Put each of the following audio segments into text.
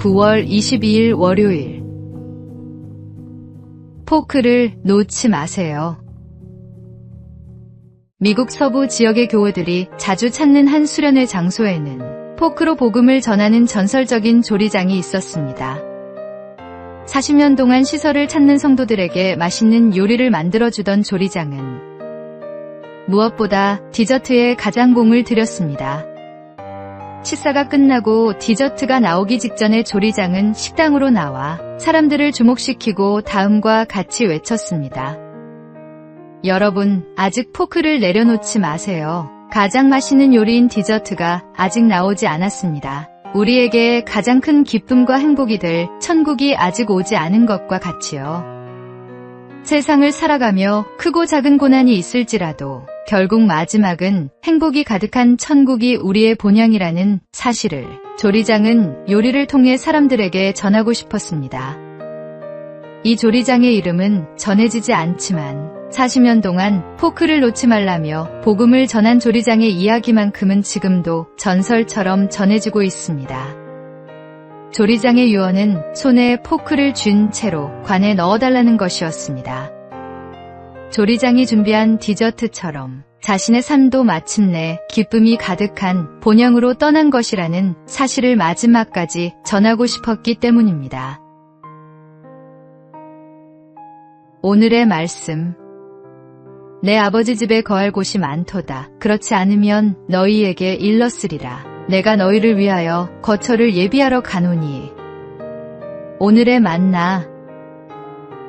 9월 22일 월요일. 포크를 놓지 마세요. 미국 서부 지역의 교우들이 자주 찾는 한 수련회 장소에는 포크로 복음을 전하는 전설적인 조리장이 있었습니다. 40년 동안 시설을 찾는 성도들에게 맛있는 요리를 만들어주던 조리장은 무엇보다 디저트에 가장 공을 들였습니다. 식사가 끝나고 디저트가 나오기 직전에 조리장은 식당으로 나와 사람들을 주목시키고 다음과 같이 외쳤습니다. 여러분, 아직 포크를 내려놓지 마세요. 가장 맛있는 요리인 디저트가 아직 나오지 않았습니다. 우리에게 가장 큰 기쁨과 행복이 될 천국이 아직 오지 않은 것과 같이요. 세상을 살아가며 크고 작은 고난이 있을지라도 결국 마지막은 행복이 가득한 천국이 우리의 본향이라는 사실을 조리장은 요리를 통해 사람들에게 전하고 싶었습니다. 이 조리장의 이름은 전해지지 않지만 40년 동안 포크를 놓지 말라며 복음을 전한 조리장의 이야기만큼은 지금도 전설처럼 전해지고 있습니다. 조리장의 유언은 손에 포크를 쥔 채로 관에 넣어달라는 것이었습니다. 조리장이 준비한 디저트처럼 자신의 삶도 마침내 기쁨이 가득한 본향으로 떠난 것이라는 사실을 마지막까지 전하고 싶었기 때문입니다. 오늘의 말씀. 내 아버지 집에 거할 곳이 많도다. 그렇지 않으면 너희에게 일렀으리라. 내가 너희를 위하여 거처를 예비하러 가노니. 오늘의 만나.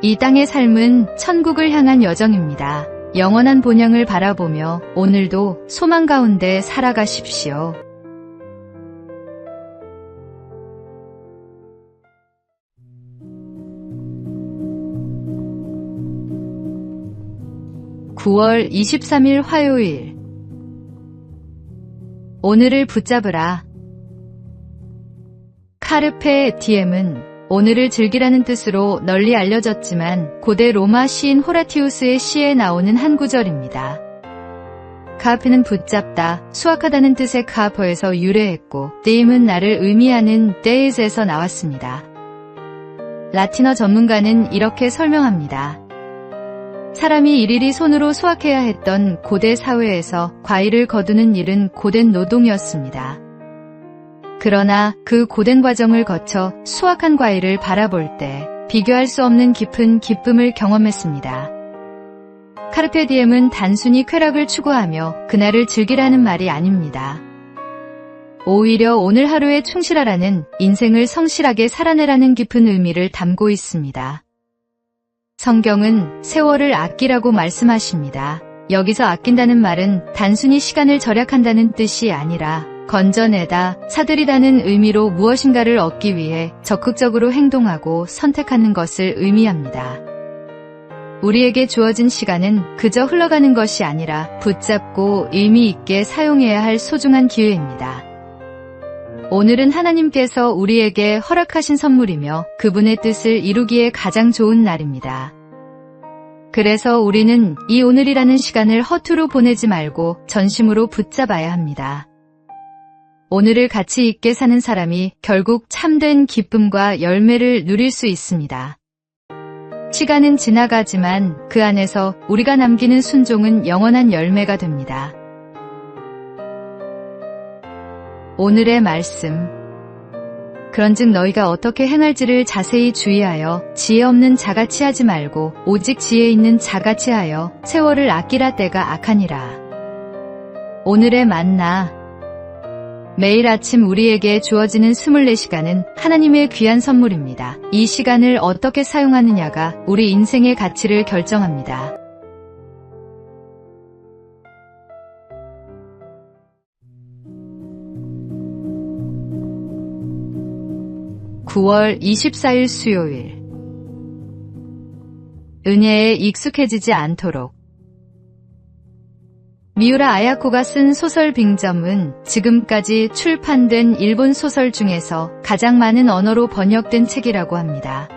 이 땅의 삶은 천국을 향한 여정입니다. 영원한 본향을 바라보며 오늘도 소망 가운데 살아가십시오. (9월 23일) 화요일. 오늘을 붙잡으라. 카르페 디엠은 오늘을 즐기라는 뜻으로 널리 알려졌지만 고대 로마 시인 호라티우스의 시에 나오는 한 구절입니다. 카르페는 붙잡다, 수확하다는 뜻의 카르페에서 유래했고 디엠은 나를 의미하는 데이즈에서 나왔습니다. 라틴어 전문가는 이렇게 설명합니다. 사람이 일일이 손으로 수확해야 했던 고대 사회에서 과일을 거두는 일은 고된 노동이었습니다. 그러나 그 고된 과정을 거쳐 수확한 과일을 바라볼 때 비교할 수 없는 깊은 기쁨을 경험했습니다. 카르페 디엠은 단순히 쾌락을 추구하며 그날을 즐기라는 말이 아닙니다. 오히려 오늘 하루에 충실하라는, 인생을 성실하게 살아내라는 깊은 의미를 담고 있습니다. 성경은 세월을 아끼라고 말씀하십니다. 여기서 아낀다는 말은 단순히 시간을 절약한다는 뜻이 아니라 건져내다, 사들이라는 의미로 무엇인가를 얻기 위해 적극적으로 행동하고 선택하는 것을 의미합니다. 우리에게 주어진 시간은 그저 흘러가는 것이 아니라 붙잡고 의미 있게 사용해야 할 소중한 기회입니다. 오늘은 하나님께서 우리에게 허락하신 선물이며 그분의 뜻을 이루기에 가장 좋은 날입니다. 그래서 우리는 이 오늘이라는 시간을 허투루 보내지 말고 전심으로 붙잡아야 합니다. 오늘을 가치 있게 사는 사람이 결국 참된 기쁨과 열매를 누릴 수 있습니다. 시간은 지나가지만 그 안에서 우리가 남기는 순종은 영원한 열매가 됩니다. 오늘의 말씀. 그런즉 너희가 어떻게 행할지를 자세히 주의하여 지혜 없는 자같이 하지 말고 오직 지혜 있는 자같이 하여 세월을 아끼라. 때가 악하니라. 오늘의 만나. 매일 아침 우리에게 주어지는 24시간은 하나님의 귀한 선물입니다. 이 시간을 어떻게 사용하느냐가 우리 인생의 가치를 결정합니다. (9월 24일) 수요일. 은혜에 익숙해지지 않도록. 미우라 아야코가 쓴 소설 빙점은 지금까지 출판된 일본 소설 중에서 가장 많은 언어로 번역된 책이라고 합니다.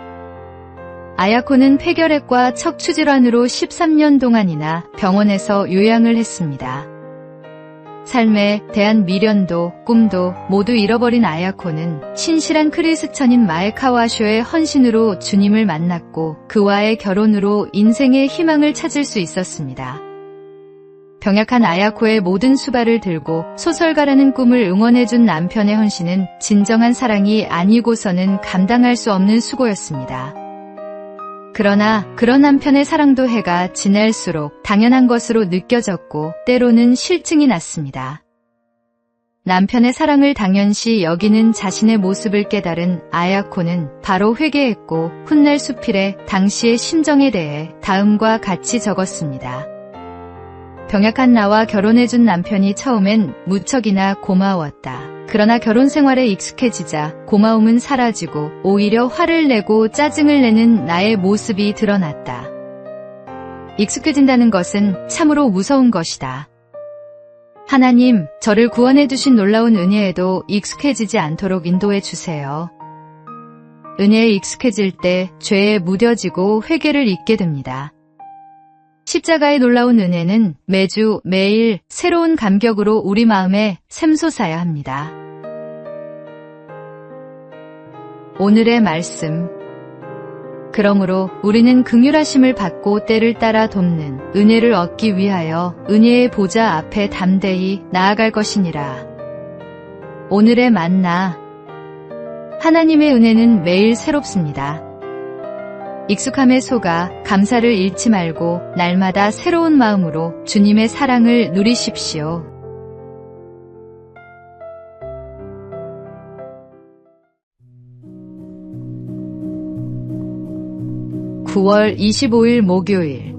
아야코는 폐결핵과 척추질환으로 13년 동안이나 병원에서 요양을 했습니다. 삶에 대한 미련도 꿈도 모두 잃어버린 아야코는 신실한 크리스천인 마에카와쇼의 헌신으로 주님을 만났고 그와의 결혼으로 인생의 희망을 찾을 수 있었습니다. 병약한 아야코의 모든 수발을 들고 소설가라는 꿈을 응원해준 남편의 헌신은 진정한 사랑이 아니고서는 감당할 수 없는 수고였습니다. 그러나 그런 남편의 사랑도 해가 지날수록 당연한 것으로 느껴졌고 때로는 실증이 났습니다. 남편의 사랑을 당연시 여기는 자신의 모습을 깨달은 아야코는 바로 회개했고 훗날 수필에 당시의 심정에 대해 다음과 같이 적었습니다. 병약한 나와 결혼해준 남편이 처음엔 무척이나 고마웠다. 그러나 결혼 생활에 익숙해지자 고마움은 사라지고 오히려 화를 내고 짜증을 내는 나의 모습이 드러났다. 익숙해진다는 것은 참으로 무서운 것이다. 하나님, 저를 구원해 주신 놀라운 은혜에도 익숙해지지 않도록 인도해 주세요. 은혜에 익숙해질 때 죄에 무뎌지고 회개를 잊게 됩니다. 십자가의 놀라운 은혜는 매주 매일 새로운 감격으로 우리 마음에 샘솟아야 합니다. 오늘의 말씀. 그러므로 우리는 긍휼하심을 받고 때를 따라 돕는 은혜를 얻기 위하여 은혜의 보좌 앞에 담대히 나아갈 것이니라. 오늘의 만나. 하나님의 은혜는 매일 새롭습니다. 익숙함에 속아 감사를 잃지 말고 날마다 새로운 마음으로 주님의 사랑을 누리십시오. (9월 25일) 목요일.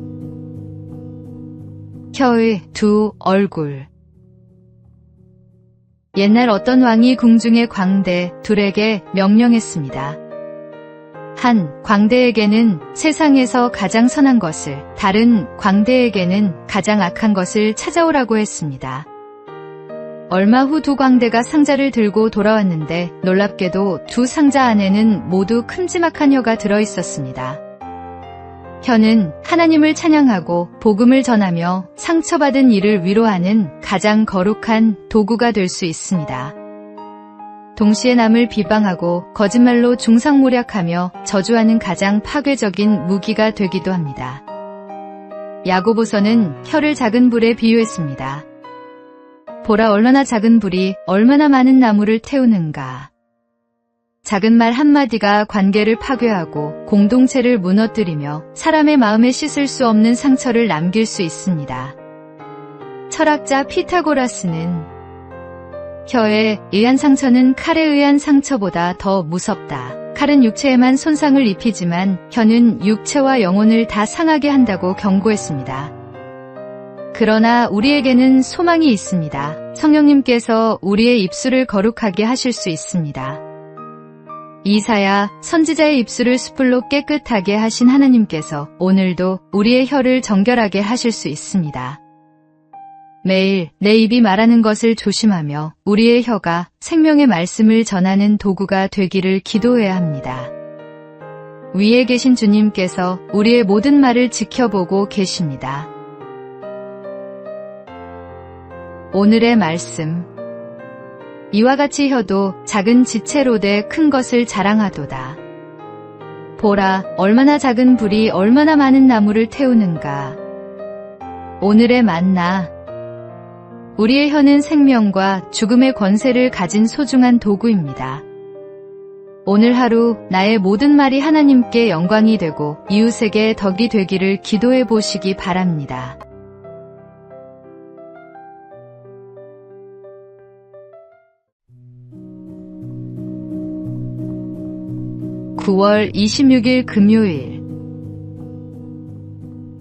혀의 두 얼굴. 옛날 어떤 왕이 궁중의 광대 둘에게 명령했습니다. 한 광대에게는 세상에서 가장 선한 것을, 다른 광대에게는 가장 악한 것을 찾아오라고 했습니다. 얼마 후 두 광대가 상자를 들고 돌아왔는데 놀랍게도 두 상자 안에는 모두 큼지막한 혀가 들어있었습니다. 혀는 하나님을 찬양하고 복음을 전하며 상처받은 이를 위로하는 가장 거룩한 도구가 될 수 있습니다. 동시에 남을 비방하고 거짓말로 중상모략하며 저주하는 가장 파괴적인 무기가 되기도 합니다. 야고보서는 혀를 작은 불에 비유했습니다. 보라, 얼마나 작은 불이 얼마나 많은 나무를 태우는가. 작은 말 한마디가 관계를 파괴하고 공동체를 무너뜨리며 사람의 마음에 씻을 수 없는 상처를 남길 수 있습니다. 철학자 피타고라스는 혀에 의한 상처는 칼에 의한 상처보다 더 무섭다. 칼은 육체에만 손상을 입히지만 혀는 육체와 영혼을 다 상하게 한다고 경고했습니다. 그러나 우리에게는 소망이 있습니다. 성령님께서 우리의 입술을 거룩하게 하실 수 있습니다. 이사야 선지자의 입술을 숯불로 깨끗하게 하신 하나님께서 오늘도 우리의 혀를 정결하게 하실 수 있습니다. 매일 내 입이 말하는 것을 조심하며 우리의 혀가 생명의 말씀을 전하는 도구가 되기를 기도해야 합니다. 위에 계신 주님께서 우리의 모든 말을 지켜보고 계십니다. 오늘의 말씀. 이와 같이 혀도 작은 지체로 돼 큰 것을 자랑하도다. 보라, 얼마나 작은 불이 얼마나 많은 나무를 태우는가. 오늘의 만나. 우리의 혀는 생명과 죽음의 권세를 가진 소중한 도구입니다. 오늘 하루 나의 모든 말이 하나님께 영광이 되고 이웃에게 덕이 되기를 기도해 보시기 바랍니다. (9월 26일) 금요일.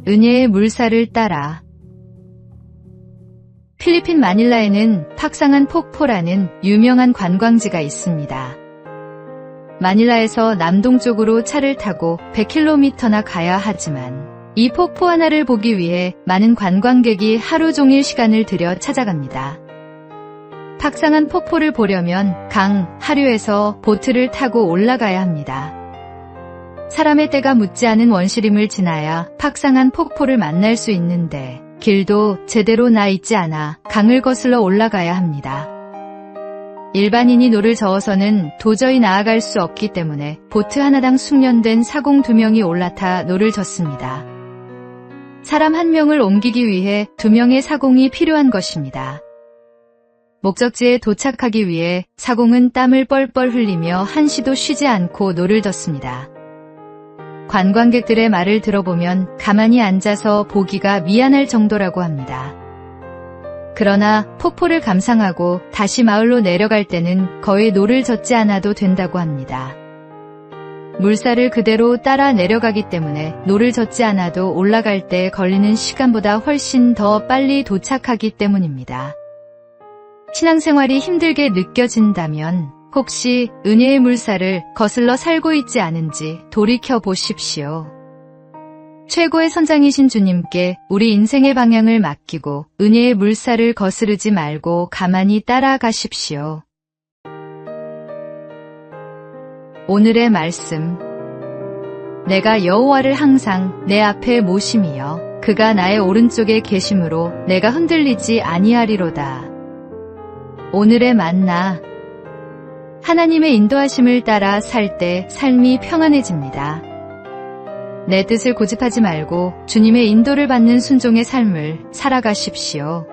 은혜의 물살을 따라. 필리핀 마닐라에는 팍상한 폭포라는 유명한 관광지가 있습니다. 마닐라에서 남동쪽으로 차를 타고 100km나 가야 하지만 이 폭포 하나를 보기 위해 많은 관광객이 하루 종일 시간을 들여 찾아갑니다. 팍상한 폭포를 보려면 강 하류에서 보트를 타고 올라가야 합니다. 사람의 때가 묻지 않은 원시림을 지나야 팍상한 폭포를 만날 수 있는데 길도 제대로 나 있지 않아 강을 거슬러 올라가야 합니다. 일반인이 노를 저어서는 도저히 나아갈 수 없기 때문에 보트 하나당 숙련된 사공 2명이 올라타 노를 젓습니다. 사람 1명을 옮기기 위해 2명의 사공이 필요한 것입니다. 목적지에 도착하기 위해 사공은 땀을 뻘뻘 흘리며 한시도 쉬지 않고 노를 젓습니다. 관광객들의 말을 들어보면 가만히 앉아서 보기가 미안할 정도라고 합니다. 그러나 폭포를 감상하고 다시 마을로 내려갈 때는 거의 노를 젓지 않아도 된다고 합니다. 물살을 그대로 따라 내려가기 때문에 노를 젓지 않아도 올라갈 때 걸리는 시간보다 훨씬 더 빨리 도착하기 때문입니다. 신앙생활이 힘들게 느껴진다면 혹시 은혜의 물살을 거슬러 살고 있지 않은지 돌이켜 보십시오. 최고의 선장이신 주님께 우리 인생의 방향을 맡기고 은혜의 물살을 거스르지 말고 가만히 따라가십시오. 오늘의 말씀. 내가 여호와를 항상 내 앞에 모심이여 그가 나의 오른쪽에 계심으로 내가 흔들리지 아니하리로다. 오늘의 만나. 하나님의 인도하심을 따라 살 때 삶이 평안해집니다. 내 뜻을 고집하지 말고 주님의 인도를 받는 순종의 삶을 살아가십시오.